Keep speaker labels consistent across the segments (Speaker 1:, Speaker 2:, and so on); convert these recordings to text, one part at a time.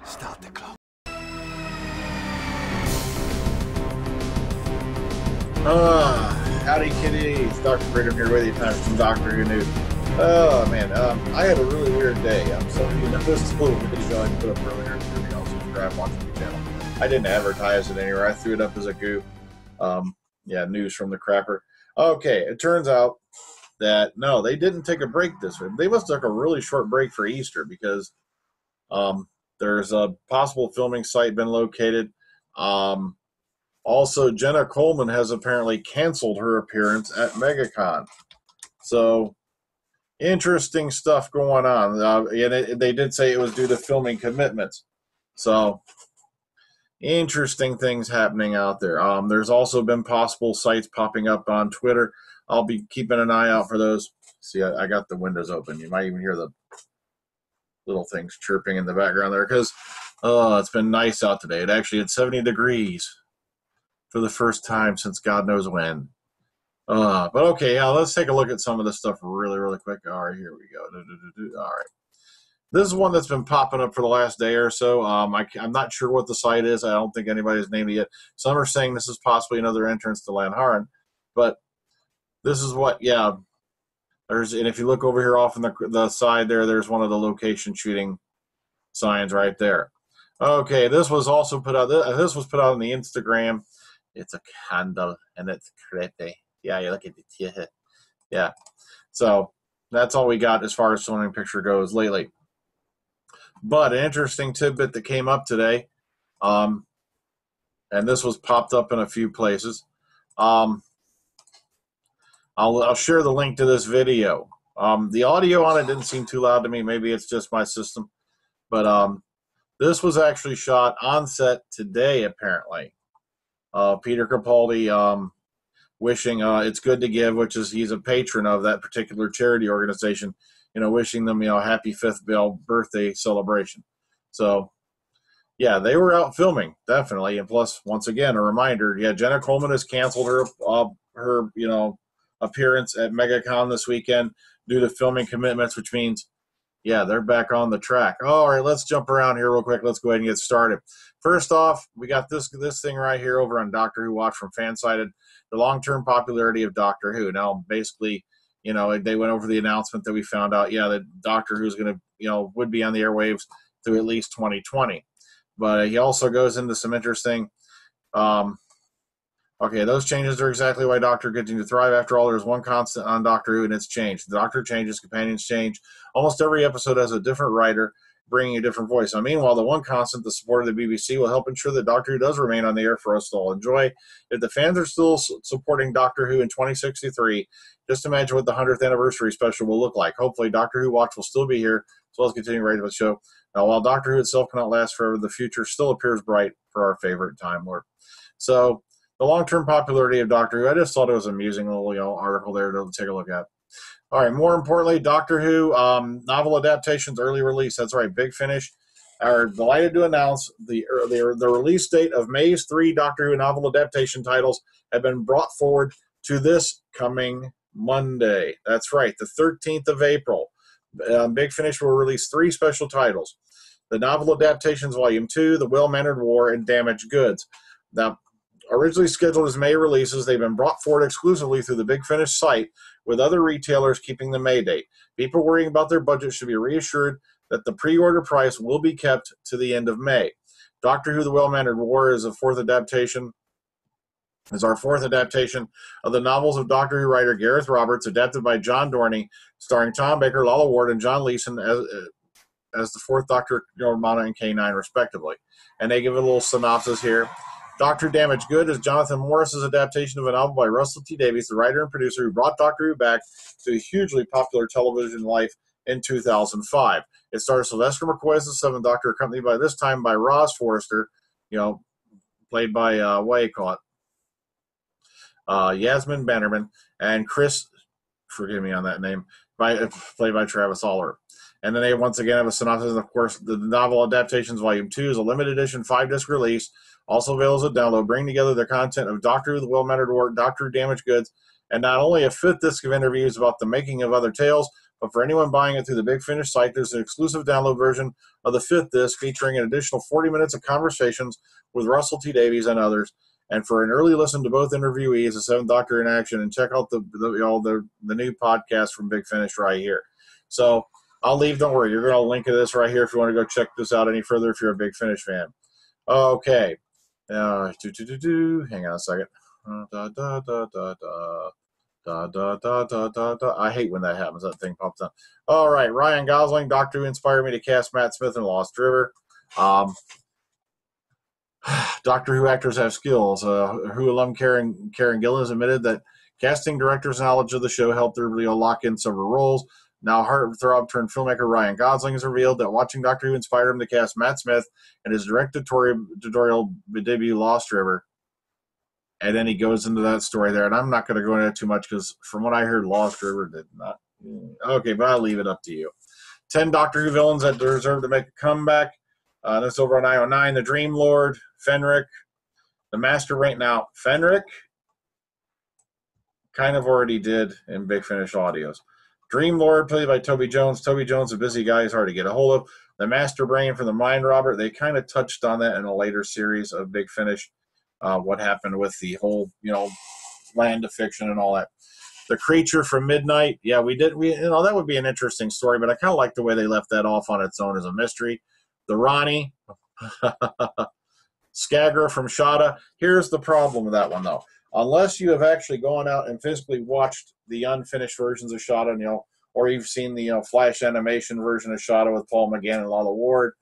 Speaker 1: Start the clock.
Speaker 2: Howdy kitties, Dr. Freedom here with you. Time for some Doctor Who news. Oh man, I had a really weird day. So you know, this little video I put up earlier, you know, subscribe, watch the channel. I didn't advertise it anywhere. I threw it up as a goof. Yeah, news from the crapper. Okay, it turns out that no, they didn't take a break this week. They must have took a really short break for Easter because there's a possible filming site been located. Also, Jenna Coleman has apparently canceled her appearance at MegaCon. So, interesting stuff going on. And they did say it was due to filming commitments. So, interesting things happening out there. There's also been possible sites popping up on Twitter. I'll be keeping an eye out for those. See, I got the windows open. You might even hear the little things chirping in the background there because it's been nice out today. It actually had 70 degrees for the first time since God knows when. But okay, yeah, let's take a look at some of this stuff really quick. All right, here we go. All right. This is one that's been popping up for the last day or so. I'm not sure what the site is. I don't think anybody's named it yet. Some are saying this is possibly another entrance to Lanharan. But this is what, yeah. And if you look over here off on the side there, there's one of the location shooting signs right there. Okay, this was also put out. This was put out on the Instagram. It's a candle, and it's creepy. Yeah, you look at it. Yeah. So that's all we got as far as filming picture goes lately. But an interesting tidbit that came up today, and this was popped up in a few places. I'll share the link to this video. The audio on it didn't seem too loud to me. Maybe it's just my system. But this was actually shot on set today, apparently. Peter Capaldi wishing It's Good to Give, which is he's a patron of that particular charity organization, you know, wishing them, you know, happy 5th birthday celebration. So, yeah, they were out filming, definitely. And plus, once again, a reminder, yeah, Jenna Coleman has canceled her you know, appearance at MegaCon this weekend due to filming commitments, which means, yeah, they're back on the track. All right, let's jump around here real quick. Let's go ahead and get started. First off, we got this thing right here over on Doctor Who Watch from Fansided, the long-term popularity of Doctor Who. Now, basically, you know, they went over the announcement that we found out, yeah, that Doctor Who's going to, you know, would be on the airwaves through at least 2020. But he also goes into some interesting, okay, those changes are exactly why Doctor continues to thrive. After all, there's one constant on Doctor Who, and it's change. The Doctor changes, companions change. Almost every episode has a different writer bringing a different voice. Now, meanwhile, the one constant, the support of the BBC, will help ensure that Doctor Who does remain on the air for us to all enjoy. If the fans are still supporting Doctor Who in 2063, just imagine what the 100th anniversary special will look like. Hopefully, Doctor Who Watch will still be here, as well as continuing rating the show. Now, while Doctor Who itself cannot last forever, the future still appears bright for our favorite Time Lord. So, the long-term popularity of Doctor Who, I just thought it was an amusing little, you know, article there to take a look at. All right, more importantly, Doctor Who novel adaptations early release. That's right, Big Finish are delighted to announce the release date of May's 3 Doctor Who novel adaptation titles have been brought forward to this coming Monday. That's right, the 13th of April. Big Finish will release 3 special titles. The novel adaptations, Volume 2, The Well-Mannered War, and Damaged Goods. Now, originally scheduled as May releases, they've been brought forward exclusively through the Big Finish site, with other retailers keeping the May date. People worrying about their budget should be reassured that the pre-order price will be kept to the end of May. Doctor Who: The Well-Mannered War is our fourth adaptation of the novels of Doctor Who writer Gareth Roberts, adapted by John Dorney, starring Tom Baker, Lalla Ward, and John Leeson as the 4th Doctor, Romana, and K9, respectively. And they give a little synopsis here. Doctor Damaged Good is Jonathan Morris's adaptation of a novel by Russell T Davies, the writer and producer who brought Doctor Who back to a hugely popular television life in 2005. It stars Sylvester McCoy as the 7th Doctor, accompanied by this time by Roz Forrester, you know, played by Yasmin Bannerman, and Chris, forgive me on that name, played by Travis Oliver. And then they once again have a synopsis. Of course, the novel Adaptations Volume 2 is a limited edition 5-disc release, also available as a download, bringing together the content of Doctor Who: The Well-Mannered War, Doctor Who: Damaged Goods, and not only a 5th disc of interviews about the making of other tales, but for anyone buying it through the Big Finish site, there's an exclusive download version of the 5th disc featuring an additional 40 minutes of conversations with Russell T Davies and others. And for an early listen to both interviewees, the 7th Doctor in action, and check out the new podcast from Big Finish right here. So I'll leave. Don't worry, you're going to link to this right here if you want to go check this out any further if you're a Big Finish fan. Okay. Hang on a second. I hate when that happens. That thing pops up. All right. Ryan Gosling, Doctor Who inspired me to cast Matt Smith in Lost River. Doctor Who actors have skills. Who alum Karen Gillan has admitted that casting directors' knowledge of the show helped her lock in several roles. Now heartthrob turned filmmaker Ryan Gosling has revealed that watching Doctor Who inspired him to cast Matt Smith in his directorial debut Lost River. And then he goes into that story there. And I'm not going to go into it too much because from what I heard, Lost River did not. Okay, but I'll leave it up to you. 10 Doctor Who villains that deserve to make a comeback. That's over on IO9. The Dream Lord, Fenric, the Master Rain. Now, Fenric kind of already did in Big Finish audios. Dream Lord, played by Toby Jones. Toby Jones, a busy guy, is hard to get a hold of. The Master Brain from the Mind Robber, they kind of touched on that in a later series of Big Finish. What happened with the whole, land of fiction and all that. The Creature from Midnight, yeah, that would be an interesting story, but I kind of like the way they left that off on its own as a mystery. The Ronnie, Skagra from Shada. Here's the problem with that one, though. Unless you have actually gone out and physically watched the unfinished versions of Shada, or you've seen the Flash animation version of Shada with Paul McGann and Lala Ward,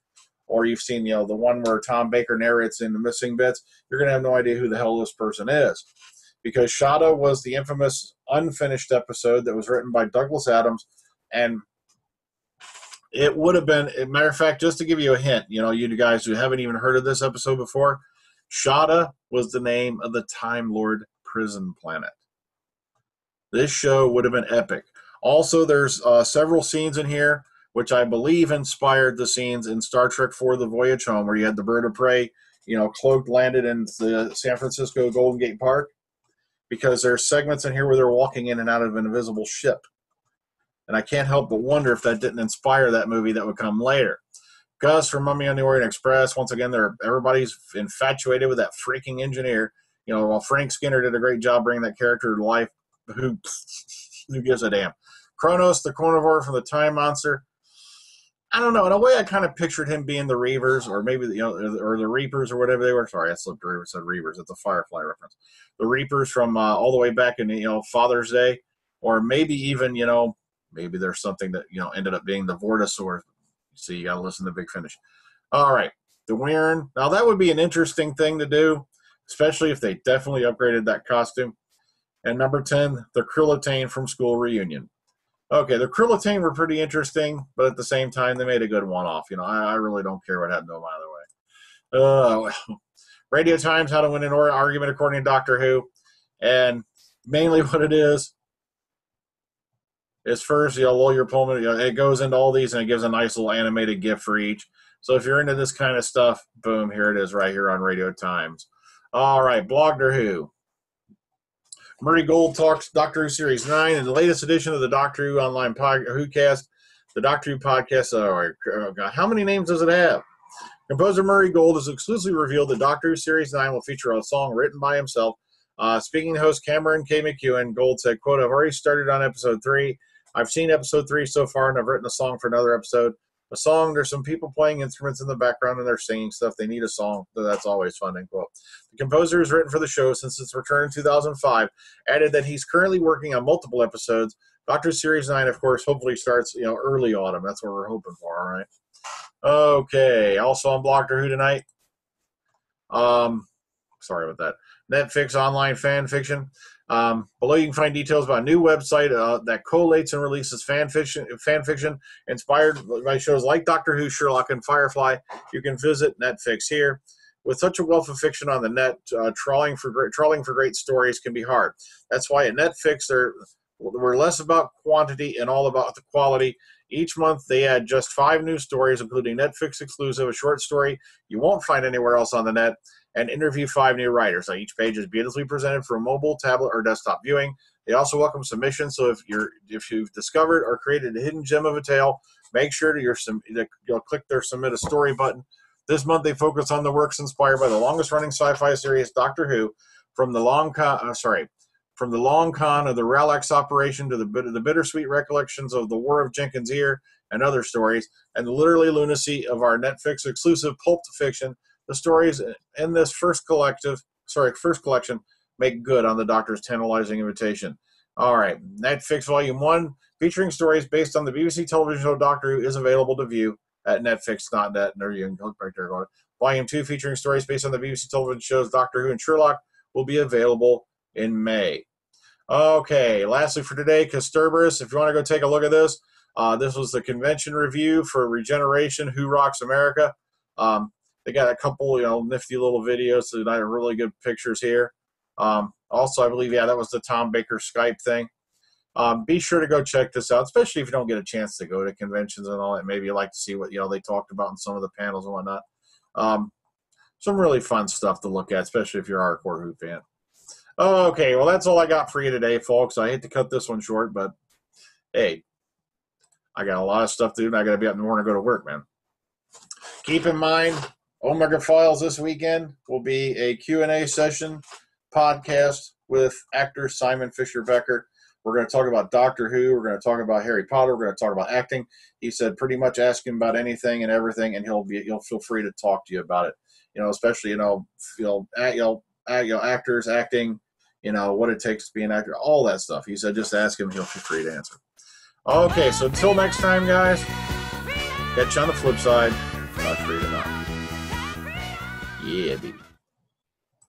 Speaker 2: or you've seen the one where Tom Baker narrates in the missing bits, you're going to have no idea who the hell this person is. Because Shada was the infamous unfinished episode that was written by Douglas Adams, and it would have been, matter of fact, just to give you a hint, you guys who haven't even heard of this episode before, Shada was the name of the Time Lord prison planet. This show would have been epic. Also, there's several scenes in here which I believe inspired the scenes in Star Trek IV: The Voyage Home, where you had the bird of prey, cloaked, landed in the San Francisco Golden Gate Park, because there's segments in here where they're walking in and out of an invisible ship. And I can't help but wonder if that didn't inspire that movie that would come later. Gus from Mummy on the Orient Express, once again, everybody's infatuated with that freaking engineer. While Frank Skinner did a great job bringing that character to life, who gives a damn? Kronos, the carnivore from the Time Monster. I don't know. In a way, I kind of pictured him being the Reavers, or maybe or the Reapers, or whatever they were. Sorry, I slipped over and said Reavers. It's a Firefly reference. The Reapers from all the way back in Father's Day, or maybe even maybe there's something that ended up being the Vortisaur. So you got to listen to Big Finish. All right, the Weirn. Now that would be an interesting thing to do, especially if they definitely upgraded that costume. And number 10, the Krillitane from School Reunion. Okay, the Krillitane were pretty interesting, but at the same time, they made a good one-off. I really don't care what happened to them either way. Radio Times, How to Win an Argument According to Doctor Who. And mainly what it is first, Lawyer Pullman, it goes into all these, and it gives a nice little animated GIF for each. So if you're into this kind of stuff, boom, here it is right here on Radio Times. All right, Blogger Who. Murray Gold talks Doctor Who Series 9 in the latest edition of the Doctor Who Online WhoCast. The Doctor Who podcast. Oh, God, how many names does it have? Composer Murray Gold has exclusively revealed that Doctor Who Series 9 will feature a song written by himself. Speaking to host Cameron K. McEwen, Gold said, quote, I've already started on episode 3. I've seen episode 3 so far, and I've written a song for another episode. A song, there's some people playing instruments in the background, and they're singing stuff. They need a song, so that's always fun, end quote. The composer has written for the show since its return in 2005, added that he's currently working on multiple episodes. Doctor Series 9, of course, hopefully starts, early autumn. That's what we're hoping for, all right? Okay, also on Doctor Who tonight. Sorry about that. Netfics online fan fiction. Below you can find details about a new website that collates and releases fan fiction inspired by shows like Doctor Who, Sherlock, and Firefly. You can visit Netfix here. With such a wealth of fiction on the net, trawling for great stories can be hard. That's why at Netfix we're less about quantity and all about the quality. Each month they add just 5 new stories, including Netflix exclusive, a short story you won't find anywhere else on the net, and interview 5 new writers. Each page is beautifully presented for mobile, tablet, or desktop viewing. They also welcome submissions. So if you've discovered or created a hidden gem of a tale, make sure that you'll click their submit a story button. This month they focus on the works inspired by the longest running sci-fi series, Doctor Who, from the long con of the Ralex operation to the bittersweet recollections of the War of Jenkins' Ear and other stories, and the literally lunacy of our Netflix exclusive pulp fiction. The stories in this first collection make good on the Doctor's tantalizing invitation. All right, Netfix Volume 1, featuring stories based on the BBC television show Doctor Who, is available to view at netflix.net. There you can click right there. Volume 2, featuring stories based on the BBC television shows Doctor Who and Sherlock, will be available in May. Okay, lastly for today, Casturberus, if you want to go take a look at this, this was the convention review for Regeneration, Who Rocks America. They got a couple, nifty little videos, so they have really good pictures here. Also, I believe, that was the Tom Baker Skype thing. Be sure to go check this out, especially if you don't get a chance to go to conventions and all that. Maybe you like to see what they talked about in some of the panels and whatnot. Some really fun stuff to look at, especially if you're a hardcore Who fan. Okay, well, that's all I got for you today, folks. I hate to cut this one short, but hey, I got a lot of stuff to do, and I got to be up in the morning to go to work, man. Keep in mind, Omega Files this weekend will be a Q&A session podcast with actor Simon Fisher-Becker. We're going to talk about Doctor Who. We're going to talk about Harry Potter. We're going to talk about acting. He said pretty much ask him about anything and everything, and he'll feel free to talk to you about it. Especially actors, acting, what it takes to be an actor, all that stuff. He said just ask him. He'll feel free to answer. Okay, so until next time, guys. Catch you on the flip side. Talk freedom out. Yeah, baby.